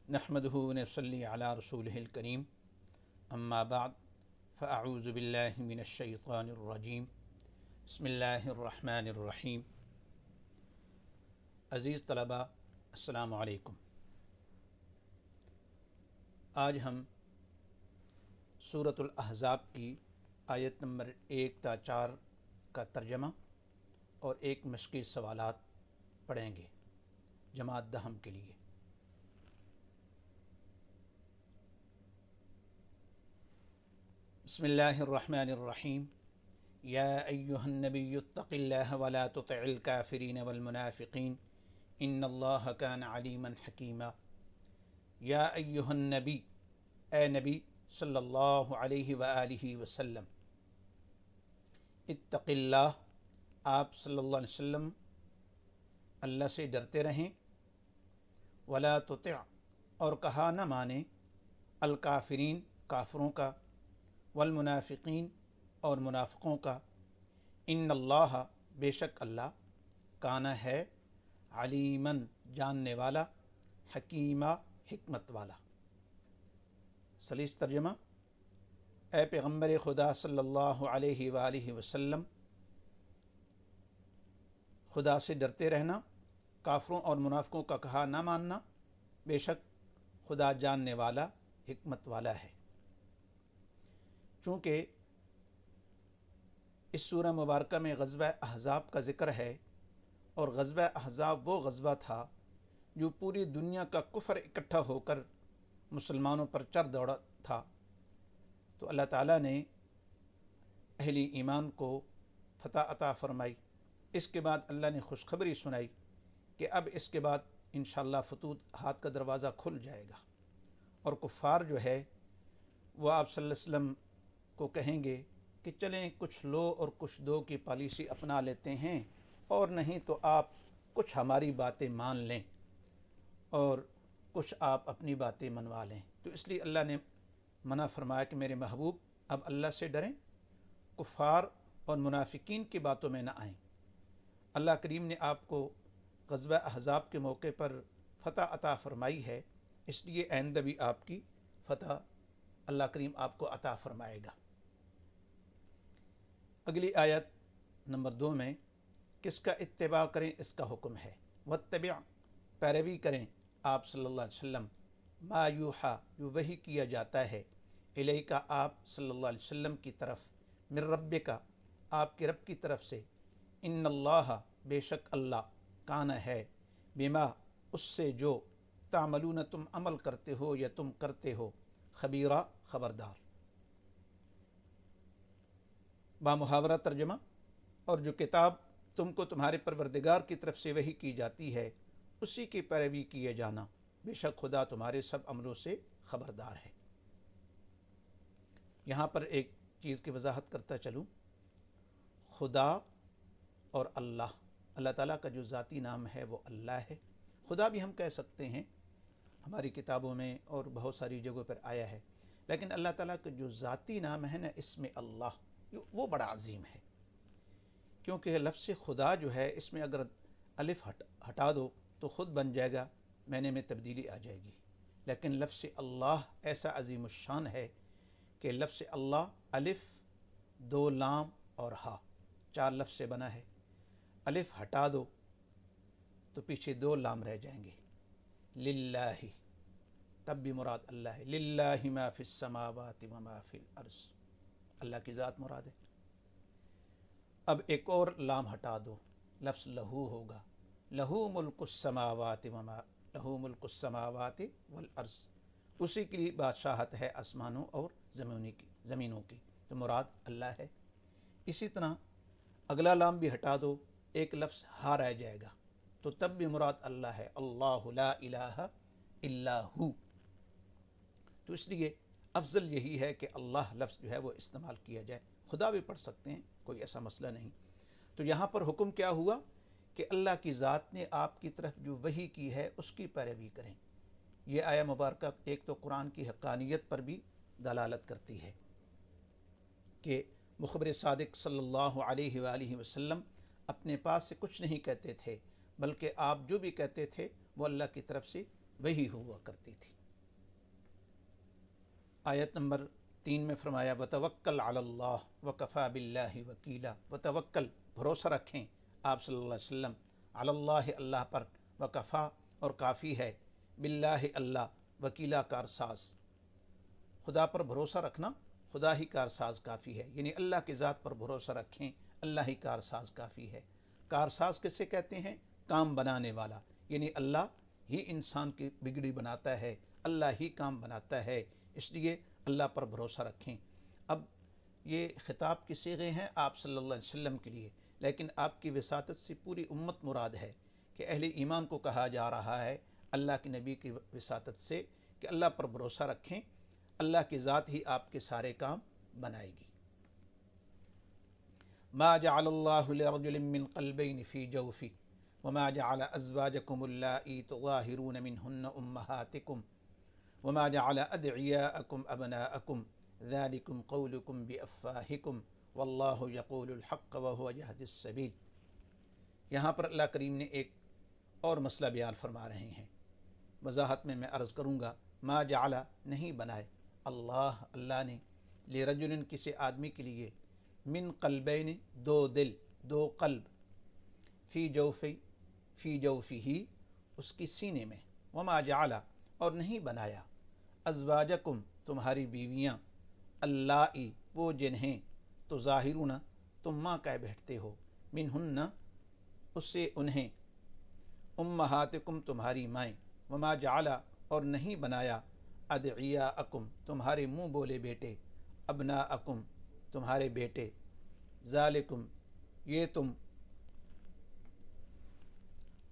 نحمده ونصلي على رسوله الكريم اما بعد فاعوذ بالله من الشیطان الرجیم بسم اللہ الرحمن الرحیم۔ عزیز طلباء، السلام علیکم۔ آج ہم سورۃ الاحزاب کی آیت نمبر 1 تا 4 کا ترجمہ اور ایک مشقی سوالات پڑھیں گے جماعت دہم کے لیے۔ بسم اللہ الرحمن الرحیم۔ یا ایہا النبی اتق اللہ ولا تطع الکافرین والمنافقین ان اللہ کان علیما حکیما۔ یا ایہا النبی، اے نبی صلی اللہ علیہ وآلہ وسلم، اتق اللہ، آپ صلی اللہ علیہ وسلم اللہ سے ڈرتے رہیں، ولا تطع، اور کہا نہ مانیں، الکافرین، کافروں کا، والمنافقین، اور منافقوں کا، ان اللہ، بے شک اللہ، کانا ہے، علیماً، جاننے والا، حکیمہ، حکمت والا۔ سلیس ترجمہ: اے پیغمبر خدا صلی اللہ علیہ وآلہ وسلم، خدا سے ڈرتے رہنا، کافروں اور منافقوں کا کہا نہ ماننا، بے شک خدا جاننے والا، حکمت والا ہے۔ چونکہ اس سورہ مبارکہ میں غزوہ احزاب کا ذکر ہے، اور غزوہ احزاب وہ غزوہ تھا جو پوری دنیا کا کفر اکٹھا ہو کر مسلمانوں پر چڑھ دوڑا تھا، تو اللہ تعالیٰ نے اہل ایمان کو فتح عطا فرمائی۔ اس کے بعد اللہ نے خوشخبری سنائی کہ اب اس کے بعد انشاءاللہ فتوح ہاتھ کا دروازہ کھل جائے گا، اور کفار جو ہے وہ آپ صلی اللہ علیہ وسلم کو کہیں گے کہ چلیں کچھ لو اور کچھ دو کی پالیسی اپنا لیتے ہیں، اور نہیں تو آپ کچھ ہماری باتیں مان لیں اور کچھ آپ اپنی باتیں منوا لیں۔ تو اس لیے اللہ نے منع فرمایا کہ میرے محبوب اب اللہ سے ڈریں، کفار اور منافقین کی باتوں میں نہ آئیں۔ اللہ کریم نے آپ کو غزوہ احزاب کے موقع پر فتح عطا فرمائی ہے، اس لیے آئندہ بھی آپ کی فتح اللہ کریم آپ کو عطا فرمائے گا۔ اگلی آیت نمبر 2 میں کس کا اتباع کریں اس کا حکم ہے۔ واتبع، پیروی کریں آپ صلی اللہ علیہ وسلم، ما یوحا، جو وحی کیا جاتا ہے، الیک، آپ صلی اللہ علیہ وسلم کی طرف، من ربک، آپ کے رب کی طرف سے، ان اللہ، بے شک اللہ، کانا ہے، بما، اس سے جو، تعملون، تم عمل کرتے ہو یا تم کرتے ہو، خبیرہ، خبردار۔ بامحاورہ ترجمہ: اور جو کتاب تم کو تمہارے پروردگار کی طرف سے وحی کی جاتی ہے اسی کی پیروی کیے جانا، بے شک خدا تمہارے سب عملوں سے خبردار ہے۔ یہاں پر ایک چیز کی وضاحت کرتا چلوں، خدا اور اللہ، اللہ تعالیٰ کا جو ذاتی نام ہے وہ اللہ ہے۔ خدا بھی ہم کہہ سکتے ہیں، ہماری کتابوں میں اور بہت ساری جگہوں پر آیا ہے، لیکن اللہ تعالیٰ کا جو ذاتی نام ہے نا، اس میں اللہ، وہ بڑا عظیم ہے، کیونکہ لفظ خدا جو ہے اس میں اگر الف ہٹا دو تو خود بن جائے گا، معنی میں تبدیلی آ جائے گی، لیکن لفظ اللہ ایسا عظیم الشان ہے کہ لفظ اللہ الف، 2 لام اور ہا، 4 لفظ سے بنا ہے۔ الف ہٹا دو تو پیچھے 2 لام رہ جائیں گے، للہ، تب بھی مراد اللہ ہے، للہ ما فی السماوات و ما فی الارض، اللہ کی ذات مراد ہے۔ اب ایک اور لام ہٹا دو، لفظ لہو ہوگا، لہو ملک السماوات والارض، اسی کے لیے بادشاہت ہے آسمانوں اور زمینوں کی، تو مراد اللہ ہے۔ اسی طرح اگلا لام بھی ہٹا دو، ایک لفظ ہا رہ جائے گا، تو تب بھی مراد اللہ ہے، اللہ لا الہ الا ہو۔ تو اس لیے افضل یہی ہے کہ اللہ لفظ جو ہے وہ استعمال کیا جائے، خدا بھی پڑھ سکتے ہیں، کوئی ایسا مسئلہ نہیں۔ تو یہاں پر حکم کیا ہوا کہ اللہ کی ذات نے آپ کی طرف جو وحی کی ہے اس کی پیروی کریں۔ یہ آیہ مبارکہ ایک تو قرآن کی حقانیت پر بھی دلالت کرتی ہے کہ مخبر صادق صلی اللہ علیہ وآلہ وسلم اپنے پاس سے کچھ نہیں کہتے تھے، بلکہ آپ جو بھی کہتے تھے وہ اللہ کی طرف سے وہی ہوا کرتی تھی۔ آیت نمبر 3 میں فرمایا وتوکل علی اللہ وکفی باللہ وکیلا، وتوکل بھروسہ رکھیں آپ صلی اللہ علیہ وسلم، علی اللہ اللہ پر، وکفا اور کافی ہے، باللہ اللہ، وکیلا کارساز، خدا پر بھروسہ رکھنا، خدا ہی کارساز کافی ہے، یعنی اللہ کی ذات پر بھروسہ رکھیں، اللہ ہی کارساز کافی ہے۔ کارساز کسے کہتے ہیں؟ کام بنانے والا، یعنی اللہ ہی انسان کی بگڑی بناتا ہے، اللہ ہی کام بناتا ہے، اس لیے اللہ پر بھروسہ رکھیں۔ اب یہ خطاب کے صیغے ہیں آپ صلی اللہ علیہ وسلم کے لیے، لیکن آپ کی وساطت سے پوری امت مراد ہے کہ اہل ایمان کو کہا جا رہا ہے اللہ کے نبی کی وساطت سے کہ اللہ پر بھروسہ رکھیں، اللہ کی ذات ہی آپ کے سارے کام بنائے گی۔ ما جعل اللہ لرجل من قلبین فی جوفی وما جعل ازواجکم اللائی تظاہرون منہن امہاتکم وما جعل ادعیاءکم ابناءکم ذالکم قولکم بافواہکم واللہ یقول الحق وہو یہدی السبیل۔ یہاں پر اللہ کریم نے ایک اور مسئلہ بیان فرما رہے ہیں، وضاحت میں عرض کروں گا۔ ما جعل نہیں بنائے اللہ نے، لرجل کسی آدمی کے لیے، من قلبین دو دل، دو قلب، فی جوفی اس کی سینے میں، وما جعل اور نہیں بنایا، ازواجکم تمہاری بیویاں، اللائی وہ جنہیں، تظاہرون تم ماں کہہ بیٹھتے ہو، منہن اس سے انہیں، امہاتکم تمہاری مائیں، وما جعل اور نہیں بنایا، ادعیاءکم تمہارے منہ بولے بیٹے، ابناءکم تمہارے بیٹے، ذالکم یہ تم،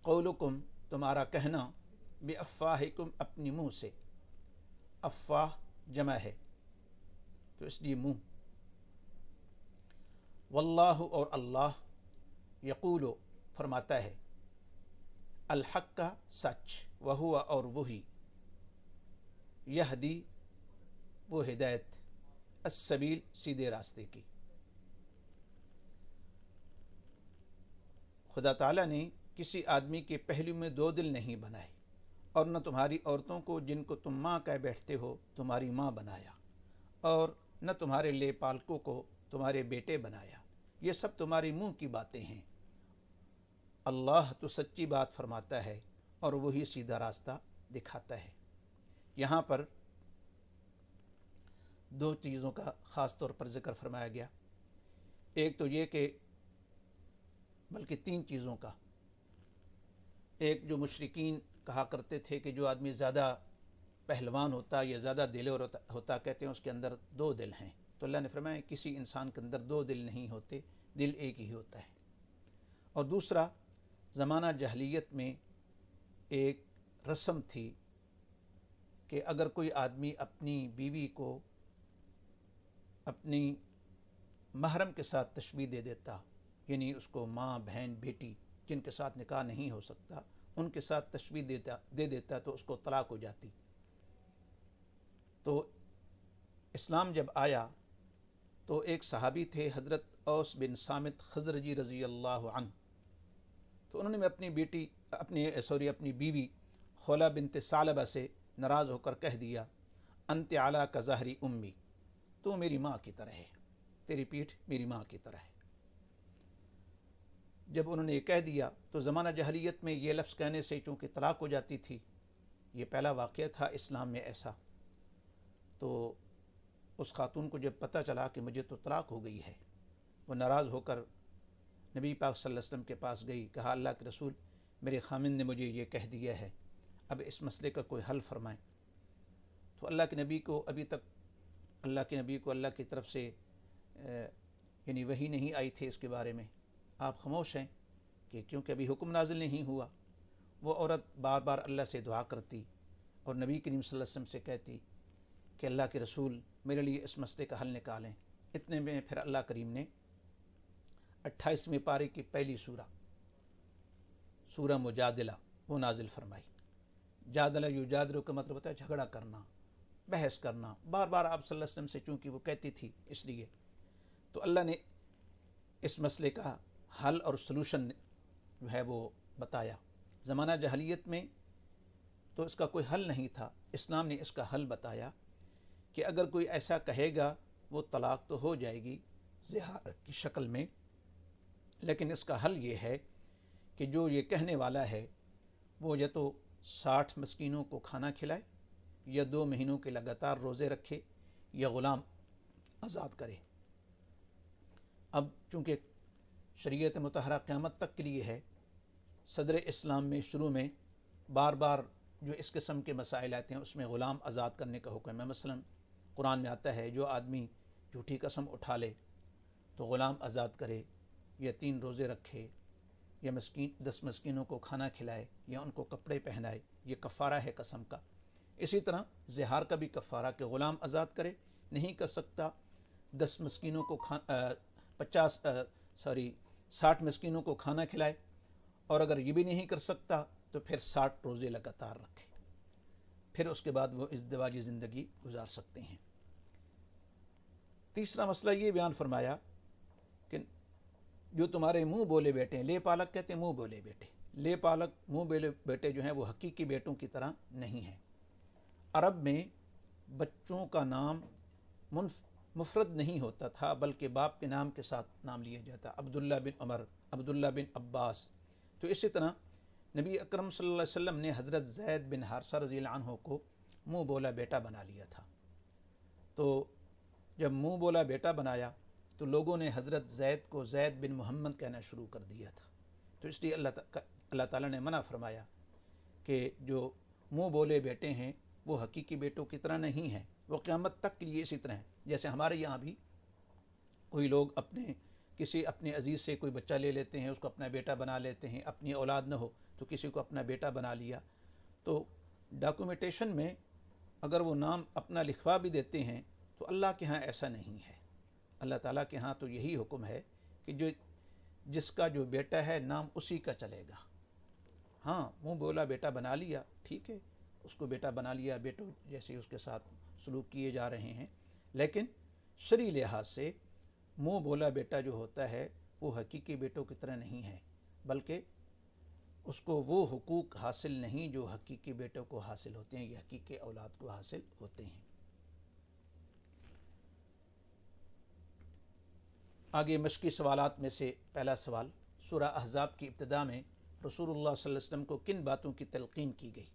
قولکم تمہارا کہنا، بافواہکم اپنی منہ سے، افواہ جمع ہے تو اس لیے منہ، واللہ اور اللہ، یقول فرماتا ہے، الحق کا سچ، وہو اور وہی، یہدی وہ ہدایت، السبیل سیدھے راستے کی۔ خدا تعالیٰ نے کسی آدمی کے پہلو میں دو دل نہیں بنائے، اور نہ تمہاری عورتوں کو جن کو تم ماں کہہ بیٹھتے ہو تمہاری ماں بنایا، اور نہ تمہارے لے پالکوں کو تمہارے بیٹے بنایا، یہ سب تمہاری منہ کی باتیں ہیں۔ اللہ تو سچی بات فرماتا ہے اور وہی سیدھا راستہ دکھاتا ہے۔ یہاں پر دو چیزوں کا خاص طور پر ذکر فرمایا گیا، ایک تو یہ کہ بلکہ تین چیزوں کا، ایک جو مشرکین کہا کرتے تھے کہ جو آدمی زیادہ پہلوان ہوتا یا زیادہ دلیر ہوتا، کہتے ہیں اس کے اندر دو دل ہیں، تو اللہ نے فرمایا کسی انسان کے اندر دو دل نہیں ہوتے، دل ایک ہی ہوتا ہے۔ اور دوسرا، زمانہ جاہلیت میں ایک رسم تھی کہ اگر کوئی آدمی اپنی بیوی کو اپنی محرم کے ساتھ تشبیہ دے دیتا، یعنی اس کو ماں، بہن، بیٹی جن کے ساتھ نکاح نہیں ہو سکتا ان کے ساتھ تشبیہ دے دیتا تو اس کو طلاق ہو جاتی۔ تو اسلام جب آیا تو ایک صحابی تھے حضرت اوس بن صامت خزرجی رضی اللہ عنہ، تو انہوں نے اپنی بیوی خولہ بنت ثعلبہ سے ناراض ہو کر کہہ دیا، انت علی کظہر امی، تو میری ماں کی طرح ہے، تیری پیٹھ میری ماں کی طرح ہے۔ جب انہوں نے یہ کہہ دیا تو زمانہ جاہلیت میں یہ لفظ کہنے سے چونکہ طلاق ہو جاتی تھی، یہ پہلا واقعہ تھا اسلام میں ایسا، تو اس خاتون کو جب پتہ چلا کہ مجھے تو طلاق ہو گئی ہے، وہ ناراض ہو کر نبی پاک صلی اللہ علیہ وسلم کے پاس گئی، کہا اللہ کے رسول میرے خامند نے مجھے یہ کہہ دیا ہے، اب اس مسئلے کا کوئی حل فرمائیں۔ تو اللہ کے نبی کو اللہ کی طرف سے یعنی وحی نہیں آئی تھی اس کے بارے میں، آپ خاموش ہیں کہ کیونکہ ابھی حکم نازل نہیں ہوا۔ وہ عورت بار بار اللہ سے دعا کرتی اور نبی کریم صلی اللہ علیہ وسلم سے کہتی کہ اللہ کے رسول میرے لیے اس مسئلے کا حل نکالیں۔ اتنے میں پھر اللہ کریم نے 28ویں پارے کی پہلی سورہ مجادلہ وہ نازل فرمائی۔ جادلہ یجادلو کا مطلب ہوتا ہے جھگڑا کرنا، بحث کرنا، بار بار آپ صلی اللہ علیہ وسلم سے چونکہ وہ کہتی تھی اس لیے، تو اللہ نے اس مسئلے کا حل اور سلوشن جو ہے وہ بتایا۔ زمانہ جاہلیت میں تو اس کا کوئی حل نہیں تھا۔ اسلام نے اس کا حل بتایا کہ اگر کوئی ایسا کہے گا وہ طلاق تو ہو جائے گی زہار کی شکل میں، لیکن اس کا حل یہ ہے کہ جو یہ کہنے والا ہے وہ یا تو 60 مسکینوں کو کھانا کھلائے، یا 2 مہینوں کے لگاتار روزے رکھے، یا غلام آزاد کرے۔ اب چونکہ شریعت مطہرہ قیامت تک کے لیے ہے، صدر اسلام میں شروع میں بار بار جو اس قسم کے مسائل آتے ہیں اس میں غلام آزاد کرنے کا حکم ہے۔ مثلا قرآن میں آتا ہے جو آدمی جھوٹی قسم اٹھا لے تو غلام آزاد کرے، یا 3 روزے رکھے، یا 10 مسکینوں کو کھانا کھلائے، یا ان کو کپڑے پہنائے، یہ کفارہ ہے قسم کا۔ اسی طرح زہار کا بھی کفارہ کہ غلام آزاد کرے، نہیں کر سکتا 10 مسکینوں کو 60 مسکینوں کو کھانا کھلائے، اور اگر یہ بھی نہیں کر سکتا تو پھر 60 روزے لگاتار رکھے، پھر اس کے بعد وہ ازدواجی زندگی گزار سکتے ہیں۔ تیسرا مسئلہ یہ بیان فرمایا کہ جو تمہارے منہ بولے بیٹے ہیں، لے پالک کہتے ہیں منہ بولے بیٹے، لے پالک منہ بولے بیٹے جو ہیں وہ حقیقی بیٹوں کی طرح نہیں ہیں۔ عرب میں بچوں کا نام مفرد نہیں ہوتا تھا، بلکہ باپ کے نام کے ساتھ نام لیا جاتا، عبداللہ بن عمر، عبداللہ بن عباس۔ تو اسی طرح نبی اکرم صلی اللہ علیہ وسلم نے حضرت زید بن حارثہ رضی اللہ عنہ کو منہ بولا بیٹا بنا لیا تھا۔ تو جب منہ بولا بیٹا بنایا تو لوگوں نے حضرت زید کو زید بن محمد کہنا شروع کر دیا تھا۔ تو اس لیے اللہ تعالیٰ نے منع فرمایا کہ جو منہ بولے بیٹے ہیں وہ حقیقی بیٹوں کی طرح نہیں ہیں، وہ قیامت تک کے لیے اسی طرح ہیں۔ جیسے ہمارے یہاں بھی کوئی لوگ اپنے عزیز سے کوئی بچہ لے لیتے ہیں، اس کو اپنا بیٹا بنا لیتے ہیں، اپنی اولاد نہ ہو تو کسی کو اپنا بیٹا بنا لیا۔ تو ڈاکومنٹیشن میں اگر وہ نام اپنا لکھوا بھی دیتے ہیں تو اللہ کے ہاں ایسا نہیں ہے۔ اللہ تعالیٰ کے ہاں تو یہی حکم ہے کہ جس کا جو بیٹا ہے نام اسی کا چلے گا۔ ہاں منہ بولا بیٹا بنا لیا، ٹھیک ہے، اس کو بیٹا بنا لیا، بیٹوں جیسے اس کے ساتھ سلوک کیے جا رہے ہیں، لیکن شرعی لحاظ سے منہ بولا بیٹا جو ہوتا ہے وہ حقیقی بیٹوں کی طرح نہیں ہے، بلکہ اس کو وہ حقوق حاصل نہیں جو حقیقی بیٹوں کو حاصل ہوتے ہیں یا حقیقی اولاد کو حاصل ہوتے ہیں۔ آگے مشقی سوالات میں سے پہلا سوال، سورہ احزاب کی ابتدا میں رسول اللہ صلی اللہ علیہ وسلم کو کن باتوں کی تلقین کی گئی؟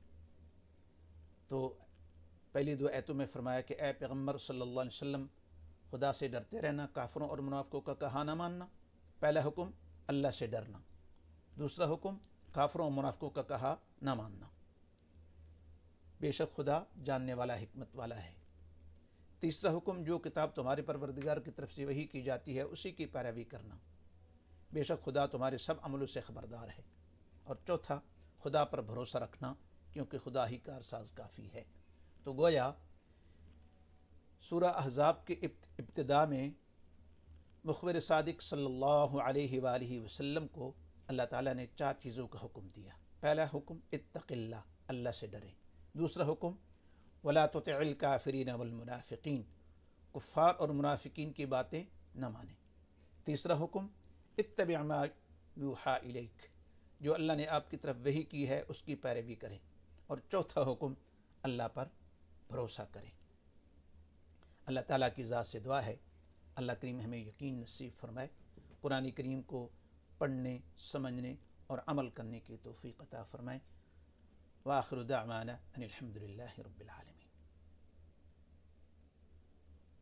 تو پہلی 2 آیتوں میں فرمایا کہ اے پیغمبر صلی اللہ علیہ وسلم خدا سے ڈرتے رہنا، کافروں اور منافقوں کا کہا نہ ماننا۔ پہلا حکم اللہ سے ڈرنا، دوسرا حکم کافروں اور منافقوں کا کہا نہ ماننا۔ بے شک خدا جاننے والا حکمت والا ہے۔ تیسرا حکم جو کتاب تمہارے پروردگار کی طرف سے وحی کی جاتی ہے اسی کی پیروی کرنا، بے شک خدا تمہارے سب عملوں سے خبردار ہے۔ اور چوتھا خدا پر بھروسہ رکھنا، کیونکہ خدا ہی کارساز کافی ہے۔ تو گویا سورہ احزاب کے ابتدا میں مخبر صادق صلی اللہ علیہ وآلہ وسلم کو اللہ تعالیٰ نے 4 چیزوں کا حکم دیا۔ پہلا حکم اتق اللہ، اللہ سے ڈریں۔ دوسرا حکم ولا تطع الکافرین والمنافقین، کفار اور منافقین کی باتیں نہ مانیں۔ تیسرا حکم اتبع ما یوحی الیک، جو اللہ نے آپ کی طرف وحی کی ہے اس کی پیروی کریں۔ اور چوتھا حکم اللہ پر بھروسہ کریں۔ اللہ تعالیٰ کی ذات سے دعا ہے اللہ کریم ہمیں یقین نصیب فرمائے، قرآن کریم کو پڑھنے، سمجھنے اور عمل کرنے کی توفیق عطا فرمائے۔ وآخر دعوانا ان الحمد للہ رب العالمین۔